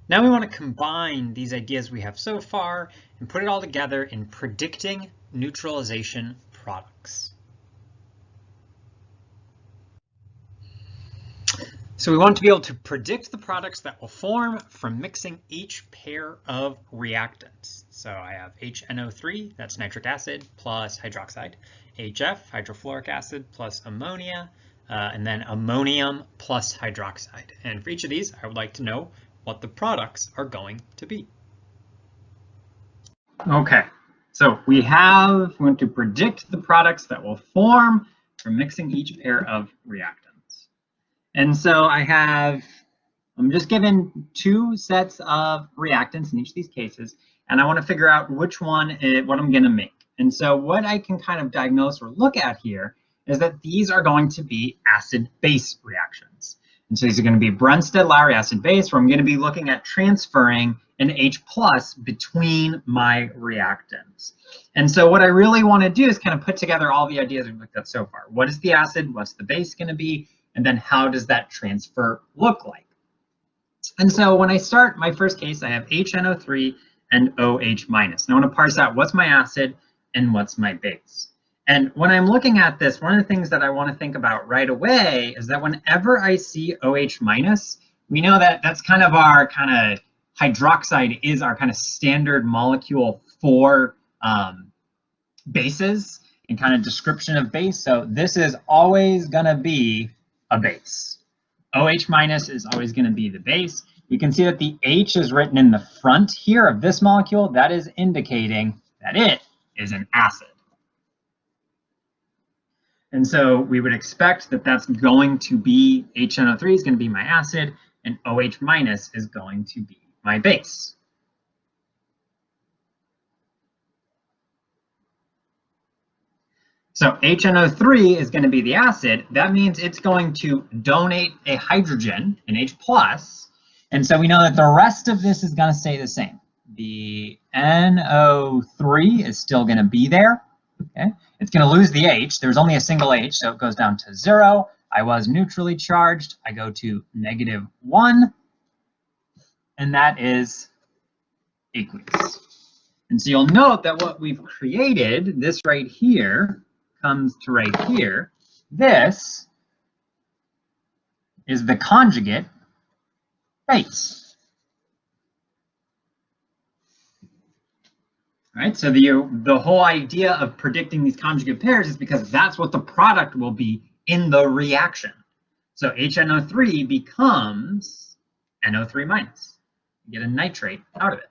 Now we want to combine these ideas we have so far and put it all together in predicting neutralization products. So we want to be able to predict the products that will form from mixing each pair of reactants. So I have HNO3, that's nitric acid, plus hydroxide, HF, hydrofluoric acid, plus ammonia, and then ammonium plus hydroxide. And for each of these, I would like to know what the products are going to be. Okay, so we want to predict the products that will form from mixing each pair of reactants. And so I'm just given two sets of reactants in each of these cases, and I want to figure out which one what I'm going to make. And so what I can kind of diagnose or look at here is that these are going to be acid-base reactions. And so these are going to be Brunstad-Lowry acid-base, where I'm going to be looking at transferring an H plus between my reactants. And so what I really want to do is kind of put together all the ideas we've looked at so far. What is the acid? What's the base going to be? And then how does that transfer look like? And so when I start my first case, I have HNO3 and OH minus. And I want to parse out what's my acid and what's my base. And when I'm looking at this, one of the things that I want to think about right away is that whenever I see OH minus, we know that that's kind of our hydroxide is our kind of standard molecule for bases and kind of description of base. So this is always going to be a base. OH minus is always going to be the base. You can see that the H is written in the front here of this molecule. That is indicating that it is an acid. And so we would expect that that's going to be HNO3 is going to be my acid, and OH minus is going to be my base. So HNO3 is going to be the acid. That means it's going to donate a hydrogen, an H plus. And so we know that the rest of this is going to stay the same. The NO3 is still going to be there. Okay. It's going to lose the H. There's only a single H, so it goes down to 0. I was neutrally charged. I go to -1. And that is aqueous. And so you'll note that what we've created, this right here, comes to right here. This is the conjugate base. All right, so the whole idea of predicting these conjugate pairs is because that's what the product will be in the reaction. So HNO3 becomes NO3 minus. You get a nitrate out of it.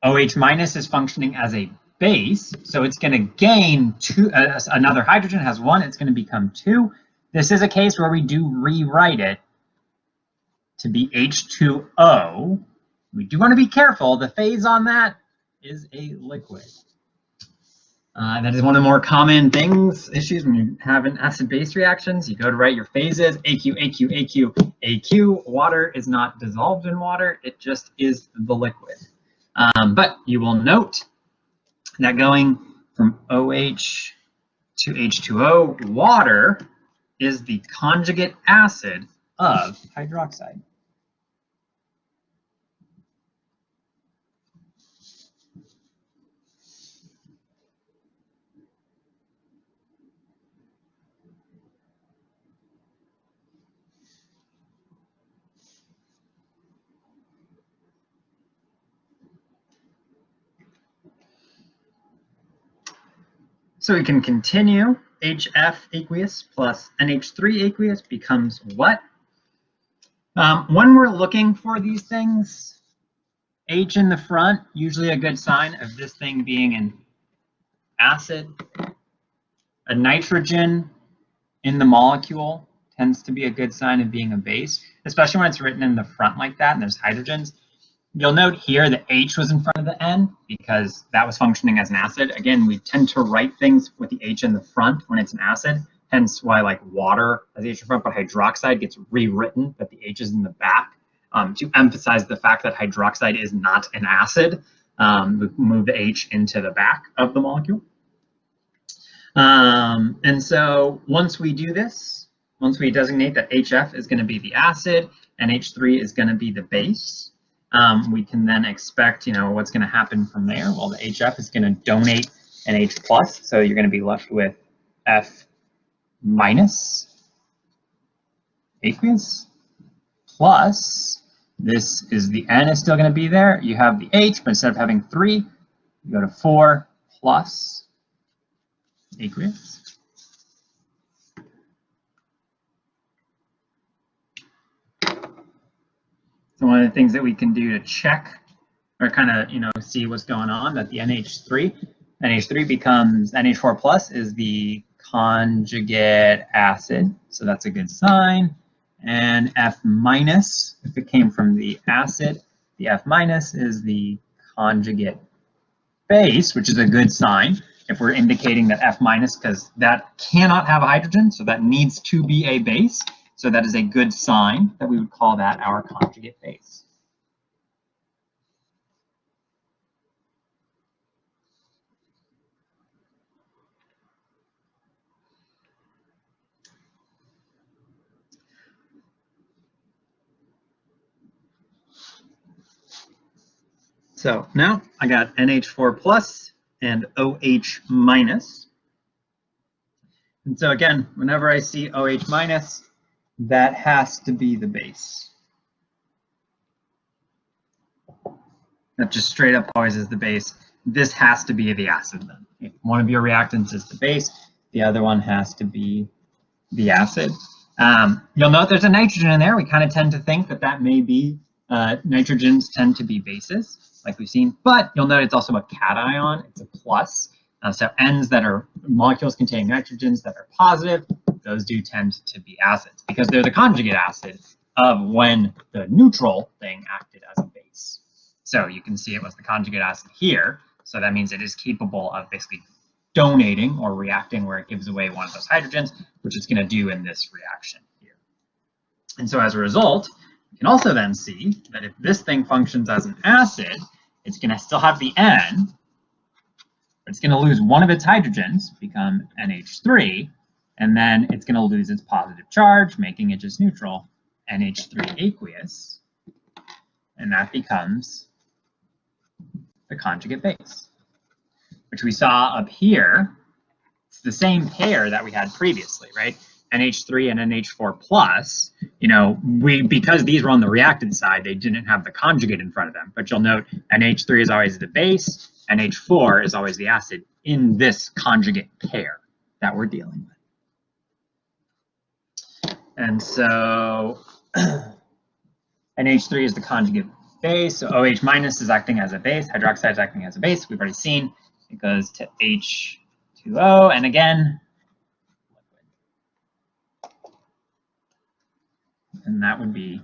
OH minus is functioning as a base, so it's going to gain another hydrogen has 1, it's going to become 2. This is a case where we do rewrite it to be H2O. We do want to be careful. The phase on that is a liquid. That is one of the more common issues when you have an acid-base reactions. You go to write your phases, AQ, AQ, AQ, AQ. Water is not dissolved in water. It just is the liquid. But you will note that going from OH to H2O, water is the conjugate acid of hydroxide. So we can continue. HF aqueous plus NH3 aqueous becomes what? When we're looking for these things, H in the front, usually a good sign of this thing being an acid. A nitrogen in the molecule tends to be a good sign of being a base, especially when it's written in the front like that and there's hydrogens. You'll note here the H was in front of the N because that was functioning as an acid. Again, we tend to write things with the H in the front when it's an acid, hence why like water has the H in front, but hydroxide gets rewritten that the H is in the back to emphasize the fact that hydroxide is not an acid. We move the H into the back of the molecule. And so once we do this, once we designate that HF is going to be the acid and H3 is going to be the base, we can then expect, what's going to happen from there. Well, the HF is going to donate an H+, so you're going to be left with F minus aqueous plus, this is the N is still going to be there. You have the H, but instead of having 3, you go to 4 plus aqueous. So one of the things that we can do to check or kind of, see what's going on, that the NH3 becomes NH4 plus is the conjugate acid. So that's a good sign. And F minus, if it came from the acid, the F minus is the conjugate base, which is a good sign if we're indicating that F minus, because that cannot have a hydrogen, so that needs to be a base. So that is a good sign that we would call that our conjugate base. So now I got NH4 plus and OH minus. And so again, whenever I see OH minus, that has to be the base. That just straight up always is the base. This has to be the acid then. If one of your reactants is the base, the other one has to be the acid. You'll note there's a nitrogen in there. We kind of tend to think that that may be, nitrogens tend to be bases, like we've seen, but you'll note it's also a cation, it's a plus. So N's that are molecules containing nitrogens that are positive, those do tend to be acids because they're the conjugate acid of when the neutral thing acted as a base. So you can see it was the conjugate acid here. So that means it is capable of basically donating or reacting where it gives away one of those hydrogens, which it's going to do in this reaction here. And so as a result, you can also then see that if this thing functions as an acid, it's going to still have the N, but it's going to lose one of its hydrogens, become NH3, and then it's going to lose its positive charge, making it just neutral, NH3 aqueous, and that becomes the conjugate base, which we saw up here. It's the same pair that we had previously, right? NH3 and NH4 plus, because these were on the reactant side, they didn't have the conjugate in front of them. But you'll note NH3 is always the base, NH4 is always the acid in this conjugate pair that we're dealing with. And so NH3 is the conjugate base, so OH minus is acting as a base, hydroxide is acting as a base. We've already seen it goes to H2O, and again, and that would be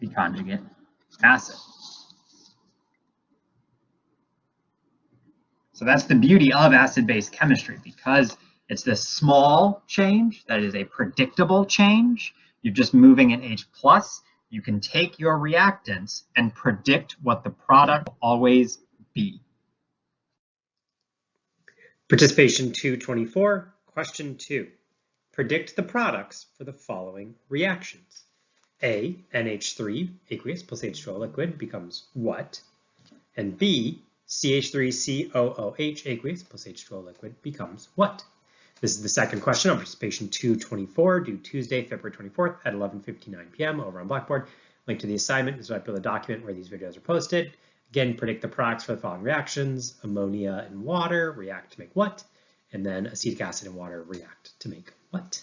the conjugate acid. So that's the beauty of acid-base chemistry, because it's this small change that is a predictable change. You're just moving an H+. You can take your reactants and predict what the product will always be. Participation 224, question 2. Predict the products for the following reactions. A, NH3 aqueous plus H2O liquid becomes what? And B, CH3COOH aqueous plus H2O liquid becomes what? This is the second question on participation 224, due Tuesday, February 24th at 11:59 p.m. over on Blackboard. Link to the assignment is right below the document where these videos are posted. Again, predict the products for the following reactions. Ammonia and water react to make what? And then acetic acid and water react to make what?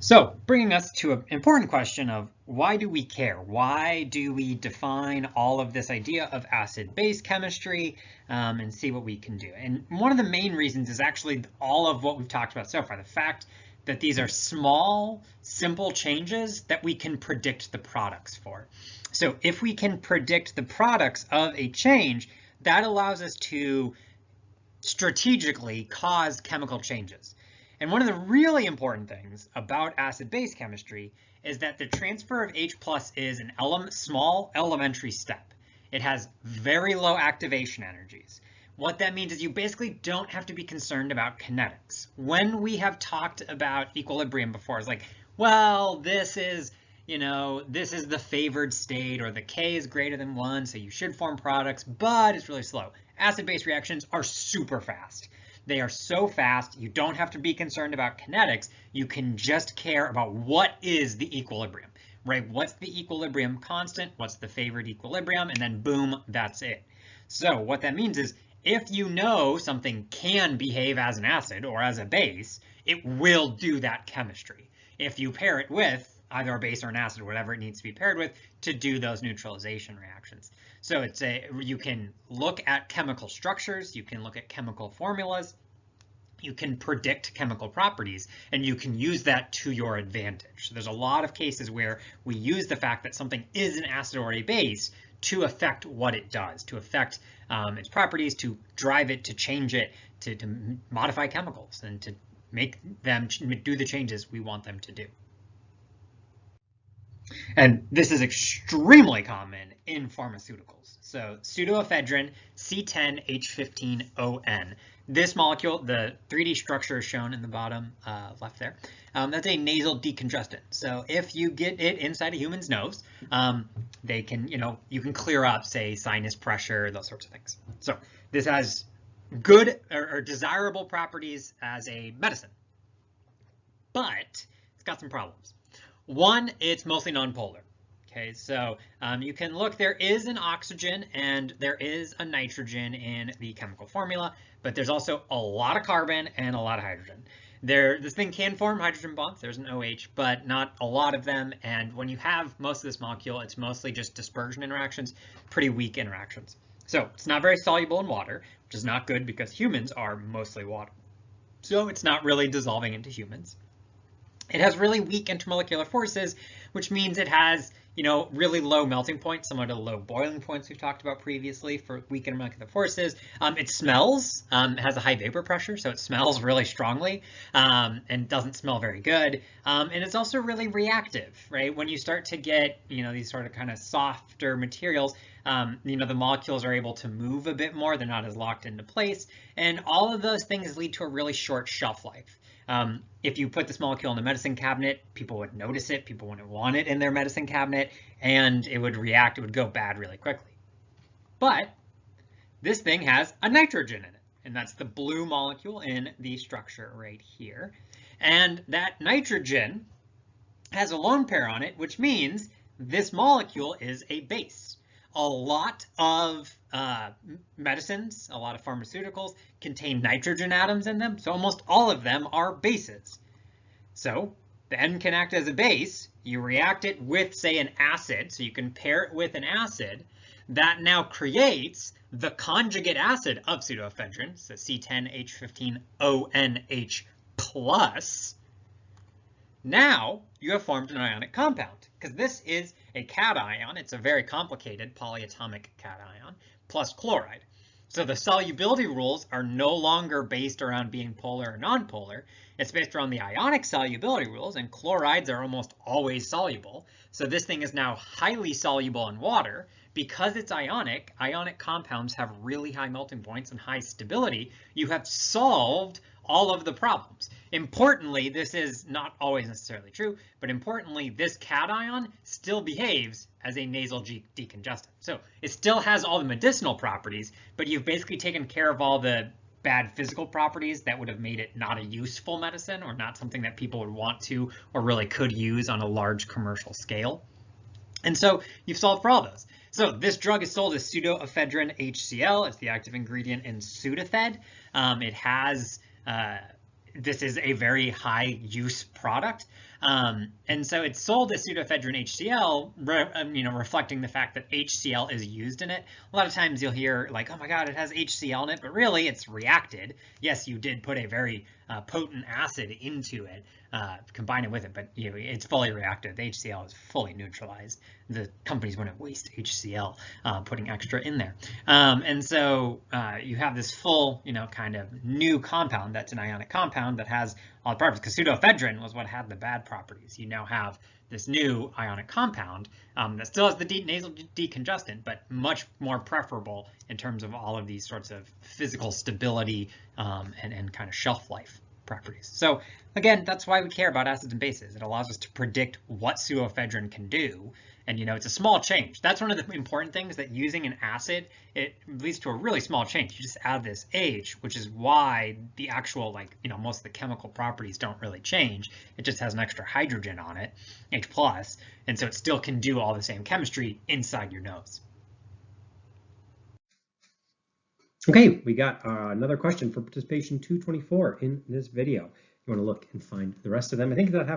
So bringing us to an important question of why do we care? Why do we define all of this idea of acid-base chemistry and see what we can do? And one of the main reasons is actually all of what we've talked about so far, the fact that these are small, simple changes that we can predict the products for. So if we can predict the products of a change, that allows us to strategically cause chemical changes. And one of the really important things about acid-base chemistry is that the transfer of H+ is an small elementary step. It has very low activation energies. What that means is you basically don't have to be concerned about kinetics. When we have talked about equilibrium before, it's like, well, this is, this is the favored state, or the K is greater than 1, so you should form products, but it's really slow. Acid-base reactions are super fast. They are so fast, you don't have to be concerned about kinetics. You can just care about what is the equilibrium, right? What's the equilibrium constant? What's the favored equilibrium? And then boom, that's it. So what that means is if you know something can behave as an acid or as a base, it will do that chemistry. If you pair it with either a base or an acid, or whatever it needs to be paired with, to do those neutralization reactions. So you can look at chemical structures, you can look at chemical formulas, you can predict chemical properties, and you can use that to your advantage. So there's a lot of cases where we use the fact that something is an acid or a base to affect what it does, to affect its properties, to drive it, to change it, to modify chemicals, and to make them do the changes we want them to do. And this is extremely common in pharmaceuticals. So pseudoephedrine, C10H15ON. This molecule, the 3D structure is shown in the bottom left there. That's a nasal decongestant. So if you get it inside a human's nose, they can, you can clear up, say, sinus pressure, those sorts of things. So this has good or desirable properties as a medicine, but it's got some problems. One, it's mostly nonpolar. Okay, so you can look, there is an oxygen and there is a nitrogen in the chemical formula, but there's also a lot of carbon and a lot of hydrogen. This thing can form hydrogen bonds, there's an OH, but not a lot of them. And when you have most of this molecule, it's mostly just dispersion interactions, pretty weak interactions. So it's not very soluble in water, which is not good because humans are mostly water. So it's not really dissolving into humans. It has really weak intermolecular forces, which means it has, really low melting points, similar to low boiling points we've talked about previously for weak intermolecular forces. It smells, it has a high vapor pressure, so it smells really strongly and doesn't smell very good. And it's also really reactive, right? When you start to get, these sort of kind of softer materials, the molecules are able to move a bit more. They're not as locked into place. And all of those things lead to a really short shelf life. If you put this molecule in the medicine cabinet, people would notice it, people wouldn't want it in their medicine cabinet, and it would react, it would go bad really quickly. But this thing has a nitrogen in it, and that's the blue molecule in the structure right here. And that nitrogen has a lone pair on it, which means this molecule is a base. A lot of medicines, a lot of pharmaceuticals contain nitrogen atoms in them, so almost all of them are bases. So the N can act as a base. You react it with, say, an acid, so you can pair it with an acid. That now creates the conjugate acid of pseudoephedrine, so C10H15ONH plus. Now you have formed an ionic compound, because this is a cation. It's a very complicated polyatomic cation plus chloride. So the solubility rules are no longer based around being polar or nonpolar. It's based around the ionic solubility rules, and chlorides are almost always soluble. So this thing is now highly soluble in water. Because it's ionic, ionic compounds have really high melting points and high stability. You have solved all of the problems. Importantly, this is not always necessarily true, but importantly, this cation still behaves as a nasal decongestant. So it still has all the medicinal properties, but you've basically taken care of all the bad physical properties that would have made it not a useful medicine or not something that people would want to or really could use on a large commercial scale. And so you've solved for all those. So this drug is sold as pseudoephedrine HCl. It's the active ingredient in Sudafed. It has, this is a very high use product. And so it's sold as pseudoephedrine HCl, reflecting the fact that HCl is used in it. A lot of times you'll hear like, oh my God, it has HCl in it, but really it's reacted. Yes, you did put a very potent acid into it, combine it with it, but it's fully reactive. The HCl is fully neutralized. The companies wouldn't waste HCl putting extra in there. And so you have this full, kind of new compound that's an ionic compound that has all the properties, because pseudoephedrine was what had the bad properties. You now have this new ionic compound that still has the nasal decongestant, but much more preferable in terms of all of these sorts of physical stability and kind of shelf life properties. So again, that's why we care about acids and bases. It allows us to predict what pseudoephedrine can do. And it's a small change. That's one of the important things, that using an acid, it leads to a really small change. You just add this H, which is why the actual, most of the chemical properties don't really change. It just has an extra hydrogen on it, H+, and so it still can do all the same chemistry inside your nose. Okay, we got another question for participation 224 in this video. You want to look and find the rest of them. I think it's about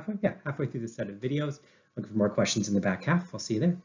halfway through this set of videos. Looking for more questions in the back half. I'll see you there.